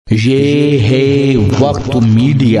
یہ ہے وقت میڈیا۔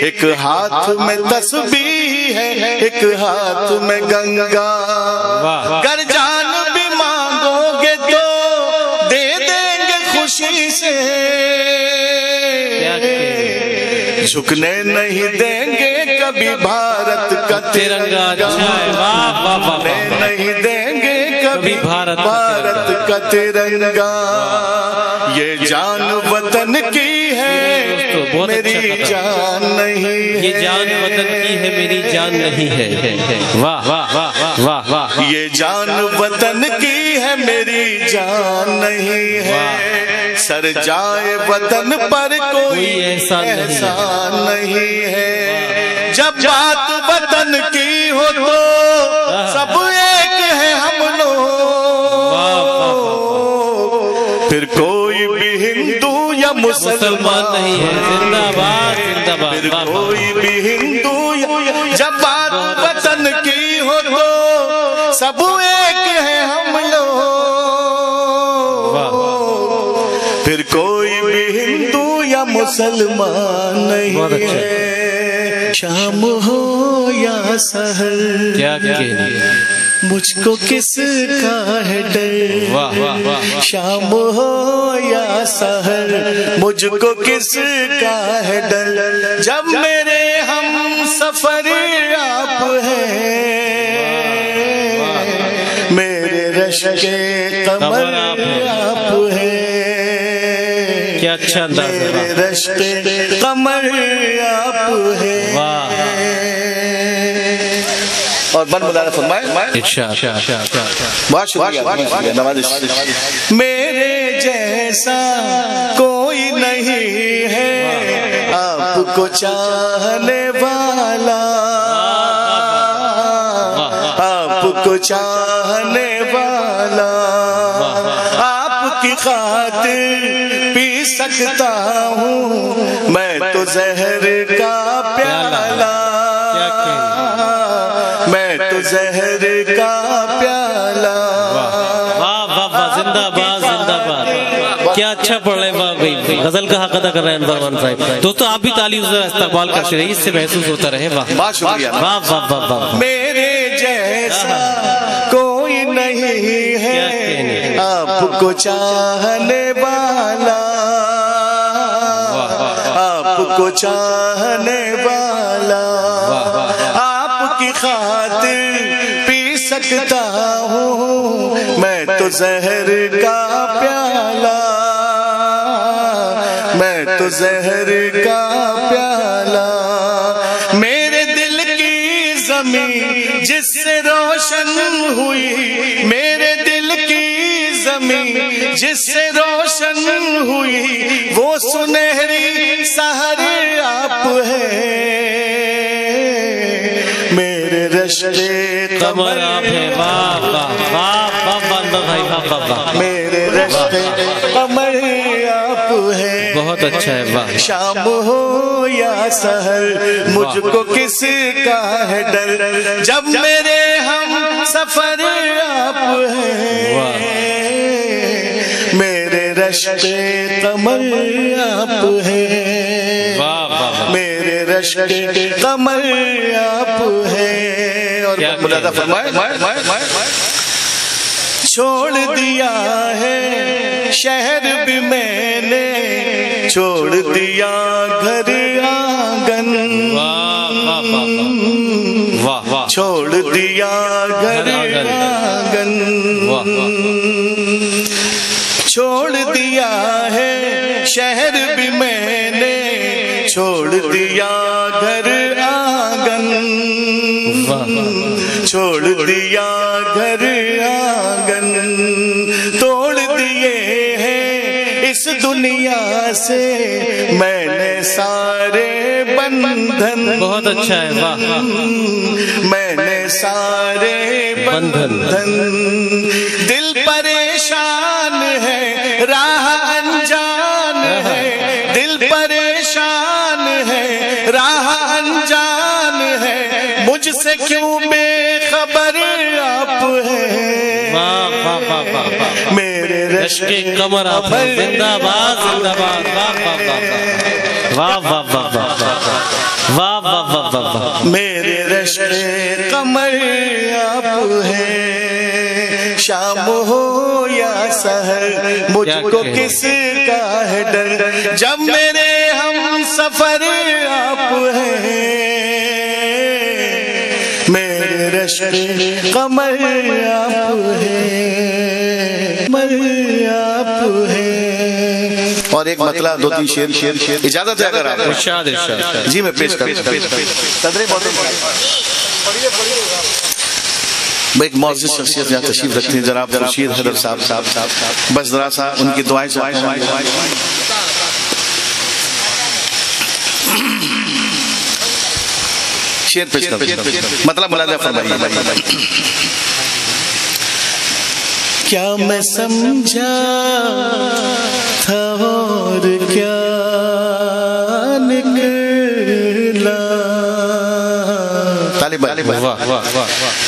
ایک ہاتھ میں تسبیح ہے ایک ہاتھ میں گنگا گر جان بھی مانگو گے تو دے دیں گے خوشی سے جھکنے نہیں دیں گے کبھی بھارت کا ترنگا جھکنے نہیں دیں گے کبھی بھارت کا ترنگا یہ جان وطن کی ہے میری جان نہیں ہے یہ جان وطن کی ہے میری جان نہیں ہے واہ واہ واہ واہ واہ یہ جان وطن کی ہے میری جان نہیں ہے سر جائے وطن پر کوئی احسان نہیں ہے جب بات وطن کی ہو تو سب ایک ہے ہم لوگ پھر کوئی بھی ہندو یا مسلمان نہیں ہے زندہ باد زندہ باد پھر کوئی بھی ہندو یا جب بات وطن کی ہو تو سب ایک ہے ہم لوگ پھر کوئی بھی ہندو یا مسلمان نہیں ہے شام ہو یا سحر کیا کہنے مجھ کو کس کا ہے ڈر شام ہو یا سحر مجھ کو کس کا ہے ڈر جب میرے ہم سفر آپ ہیں میرے رش کے قمر آپ ہیں کیا اچھا انداز ہے میرے رش کے قمر آپ ہیں اور بن مدارہ فرمائے بہت شکریہ نوازش میرے جیسا کوئی نہیں ہے آپ کو چاہنے والا آپ کو چاہنے والا آپ کی خاطر پی سکتا ہوں میں تو زہر کا پیالہ میں تو زہر کا پیالہ زندہ باد زندہ باد کیا اچھا پڑھ رہے ہیں غزل کا حق ادا کر رہے ہیں انور مان صاحب دوستو آپ بھی تعلیم ذرا استقبال کرتے رہیے اس سے محسوس ہوتا رہے بہت شکریہ واہ واہ واہ واہ میرے جیسا کوئی نہیں ہے آپ کو چاہنے والا آپ کو چاہنے والا آپ کی خاطر پی سکتا ہوں میں تو زہر کا پیالہ میں تو زہر کا پیالہ میرے دل کی زمین جس سے روشن ہوئی میرے دل کی زمین جس سے روشن ہوئی وہ سنہری سحر آپ ہیں میرے رشتے قمر آپ ہیں واہ واہ واہ واہ بھائی واہ واہ میرے رشتے قمر آپ ہیں بہت اچھا ہے واہ شام ہو یا سحر مجھ کو کس کا ہے ڈر جب میرے ہم سفر آپ ہیں میرے رشتے قمر آپ ہیں میرے رشتے قمر آپ ہیں اور ملازہ فرمائے چھوڑ دیا ہے شہر بھی میں نے چھوڑ دیا گھر آنگن چھوڑ دیا گھر آنگن چھوڑ دیا ہے شہر بھی میں نے چھوڑ دیا گھر آنگن چھوڑ دیا گھر آنگن توڑ دیے ہیں اس دنیا سے میں نے سارے بندھن بہت اچھا ہے واہ میں نے سارے بندھن دل پریشان ہے راہ انجان ہے دل پریشان ہے راہ انجان ہے مجھ سے کیوں بے خبر آپ ہیں میرے رشتے قمر آپ ہیں زندہ باد زندہ باد واہ واہ واہ واہ واہ واہ واہ واہ واہ واہ، میرے رشک قمر آپ ہیں، شام ہو یا سحر مجھ کو کس کا ہے ڈر، جب میرے ہم سفر آپ ہیں، میرے رشک قمر آپ ہیں، قمر آپ ہیں۔ اور ایک مطلب دو تین شعر اجازت ہے اگر آپ ارشاد ارشاد۔ جی میں پیش کرتا ہوں۔ ایک معزز شخصیت یہاں تشریف رکھتے ہیں جناب خورشید حیدر صاحب، بس ذرا سا ان کی دعائیں سے شعر پیش کرتے ہیں، مطلب ملاحظہ فرمائیے۔ کیا میں سمجھا تھا اور کیا نکلا،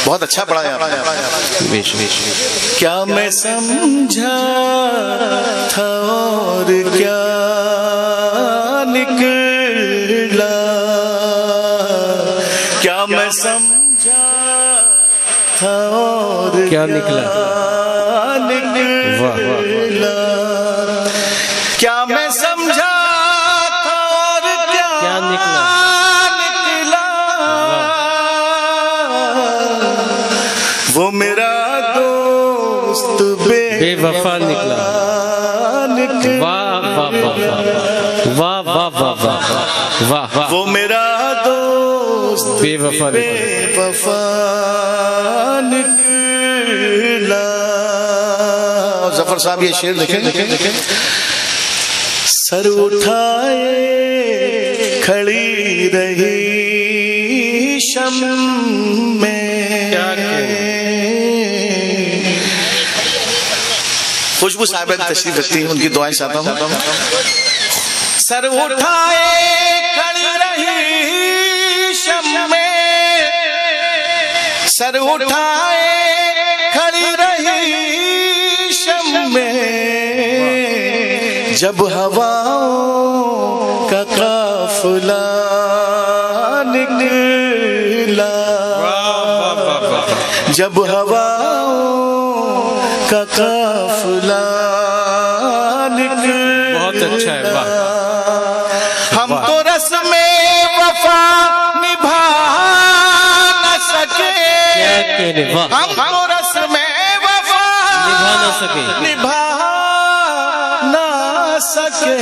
بہت اچھا پڑھا ہے کیا میں سمجھا تھا اور کیا نکلا، کیا میں سمجھا تھا اور کیا نکلا، کیا میں سمجھا تھا اور کیا نکلا، وہ میرا دوست بے وفا نکلا۔ واہ واہ واہ واہ واہ واہ واہ واہ، وہ میرا دوست بے وفا نکلا۔ ظفر صاحب یہ شعر دیکھیں، سر اٹھائے کھڑی رہی شم میں، خوشبو صاحبہ تشریف رکھتی ہیں، ان کی دعائیں چاہتا ہوں۔ سر اٹھائے کھڑی رہی شم میں، سر اٹھائے کھڑی رہی شم میں، جب ہواؤں کا قافلہ نکلا، جب ہواؤں کا قافلہ نکلا۔ بہت اچھا ہے، واہ۔ ہم تو رسم وفا نبھا نہ سکے، ہم تو رسم وفا نبھا نہ سکے، نبھا نہ سکے،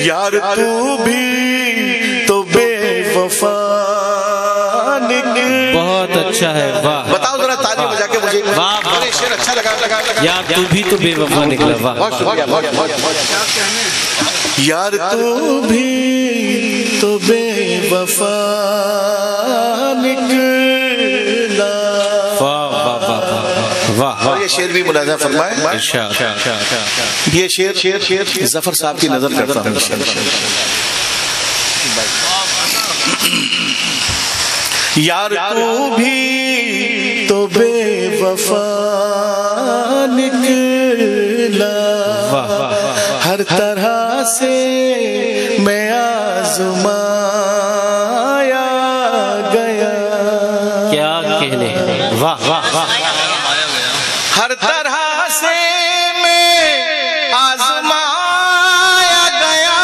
یار تو بھی تو بے وفا نکلا۔ بہت اچھا ہے، واہ۔ بتاؤ ذرا تالی بجا کے مجھے، واہ واہ، شعر اچھا لگا، یار تو بھی تو بے وفا نکلا، واہ۔ یار تو بھی تو بے وفا نکلا۔ واہ واہ واہ واہ واہ، یہ شعر بھی ملاحظہ فرمائے، ارشاد۔ یہ شعر ظفر صاحب کی نظر کرتا ہوں۔ یار تو بھی تو بے وفا نکلا، ہر طرح سے میں آزمایا گیا، کیا کہنے، واہ واہ واہ، ہر طرح سے میں آزمایا گیا،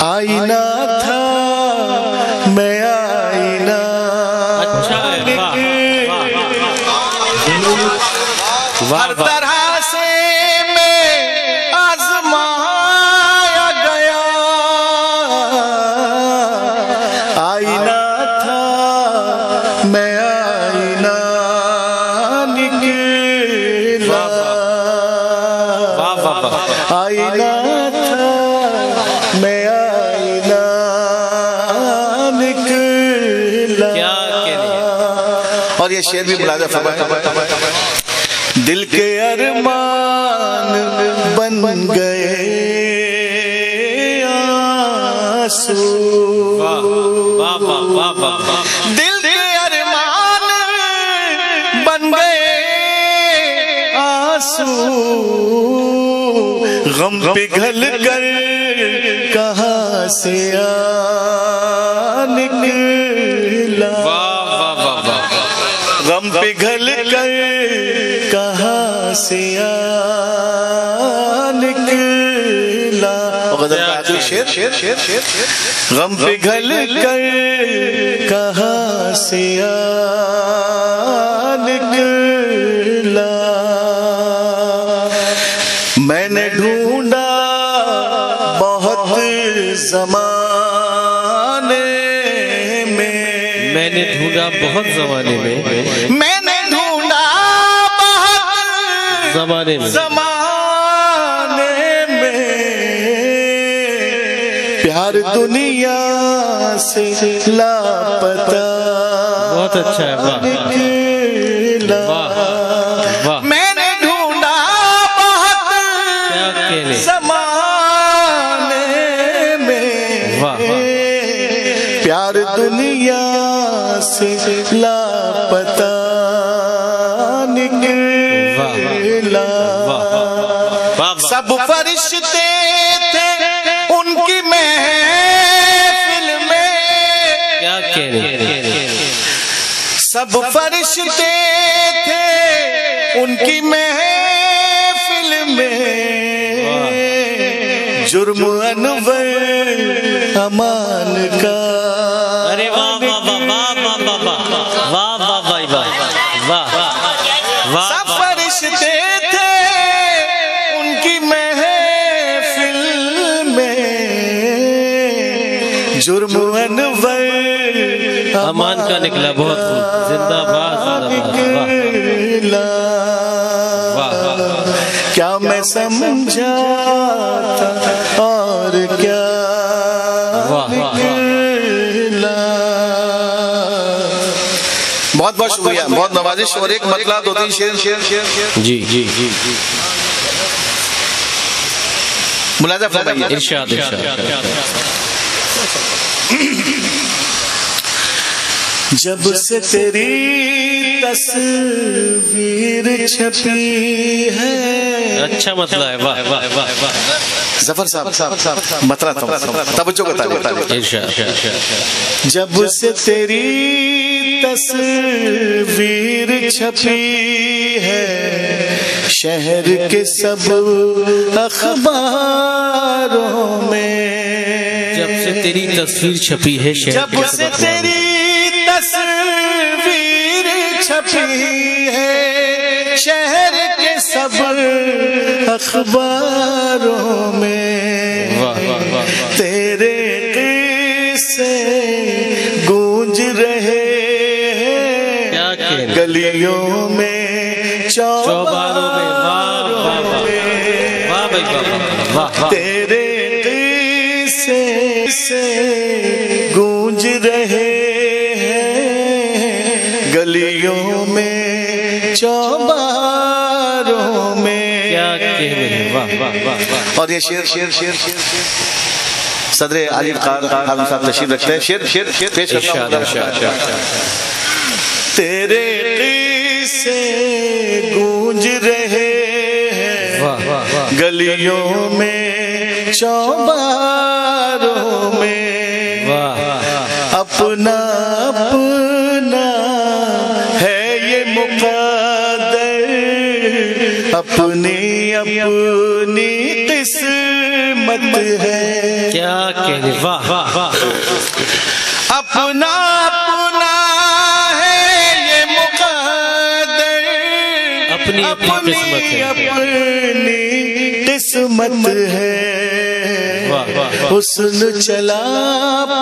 آئینہ تھا میں آئینہ، ہر طرح سے میں آزمایا گیا، آئینہ تھا میں آئینہ نکلا، آئینہ تھا میں آئینہ نکلا۔ اور یہ شعر بھی ملاحظہ فرمائے، دل کے ارمان بن گئے آنسو، دل کے ارمان بن گئے آنسو، غم پگھل کر کہاں سے نکلا، غم پگھل کر کہاں سے نکلا، غم پگھل کر کہاں سے نکلا، میں نے ڈھونڈا بہت زمانے میں، میں نے ڈھونڈا بہت زمانے میں، میں نے ڈھونڈا بہت زمانے میں، زمانے میں، پیار دنیا سے لاپتہ بہت اچھا ہے، واہ نکلا، واہ، میں نے ڈھونڈا بہت کیا کہنے، زمانے میں، واہ پیار دنیا سے لاپتہ نکلا، سب فرشتے تھے ان کی محفل میں، کیا کہنے، سب فرشتے تھے ان کی محفل میں، جرم انور امان کا، ارے واہ واہ واہ واہ واہ واہ واہ واہ واہ واہ واہ، سب فرشتے تھے ان کی محفل میں، جرم انور امان کا نکلا، بہت خوب، زندہ باد، نکلا، کیا میں سمجھا تھا اور کیا نکلا، بہت بہت شکریہ، بہت نوازش، اور ایک مطلب دو تین شعر جی جی جی ملاحظہ فرمائیے، ارشاد ارشاد، جب سے تیری تصویر چھپی ہے، اچھا مطلب ہے، واہ واہ واہ واہ، ظفر صاحب مطلب توجہ کا تعلق، ارشاد، جب سے تیری تصویر چھپی ہے، شہر کے سب اخباروں میں، جب سے تیری تصویر چھپی ہے، جب سے تیری تصویر چھپی ہے، شہر کے سب اخباروں میں، تیرے قصے گونج رہے ہیں گلیوں میں، چوباروں میں، تیرے قصے گونج رہے گلیوں میں، چوباروں میں، کیا کہنے، واہ واہ واہ، اور یہ شعر صدر علی قاری صاحب تشریف رکھتے ہیں، شعر پیش کرتا ہوں، تیرے قصے گونج رہے ہیں گلیوں میں، چوباروں میں، اپنا اپنا ہے یہ مقدر، اپنی اپنی قسمت ہے، کیا کہنے، واہ واہ واہ، اپنا اپنا ہے یہ مقدر، اپنی اپنی قسمت ہے، حسن چلا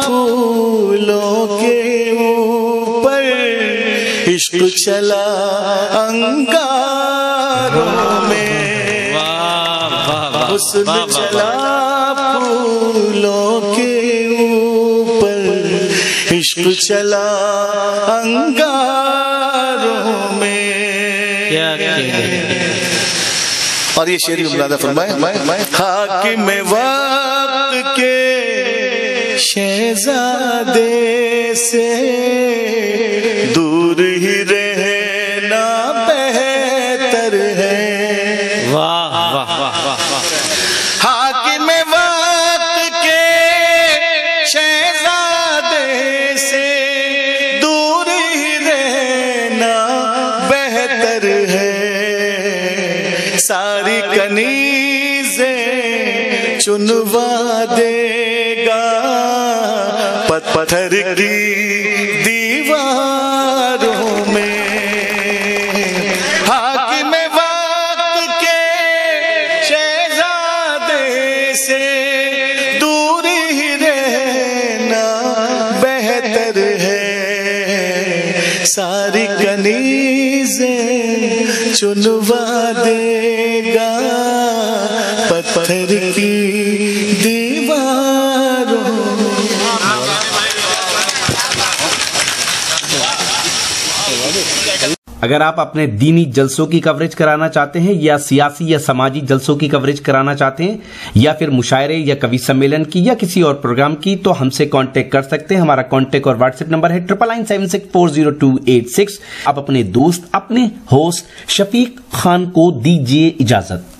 پھولوں کے اوپر، عشق چلا انگاروں میں، حسن چلا پھولوں کے اوپر، عشق چلا انگاروں میں، اور یہ شعر ملادہ فرمائے، حاکم وقت کے شہزادے سے دور ہی رہنا بہتر ہے، چنوا دے گا پتھر کی دیواروں میں، حاکم وقت کے شہزادے سے دور ہی رہنا بہتر ہے، ساری کنیزیں چنوا دے گا پتھر کی دیواروں۔ اگر آپ اپنے دینی جلسوں کی کوریج کرانا چاہتے ہیں یا سیاسی یا سماجی جلسوں کی کوریج کرانا چاہتے ہیں یا پھر مشاعرے یا کوی سمیلن کی یا کسی اور پروگرام کی، تو ہم سے کانٹیکٹ کر سکتے ہیں۔ ہمارا کانٹیکٹ اور واٹس ایپ نمبر ہے 9997640286۔ آپ اپنے دوست، اپنے ہوسٹ شفیق خان کو دیجیے اجازت۔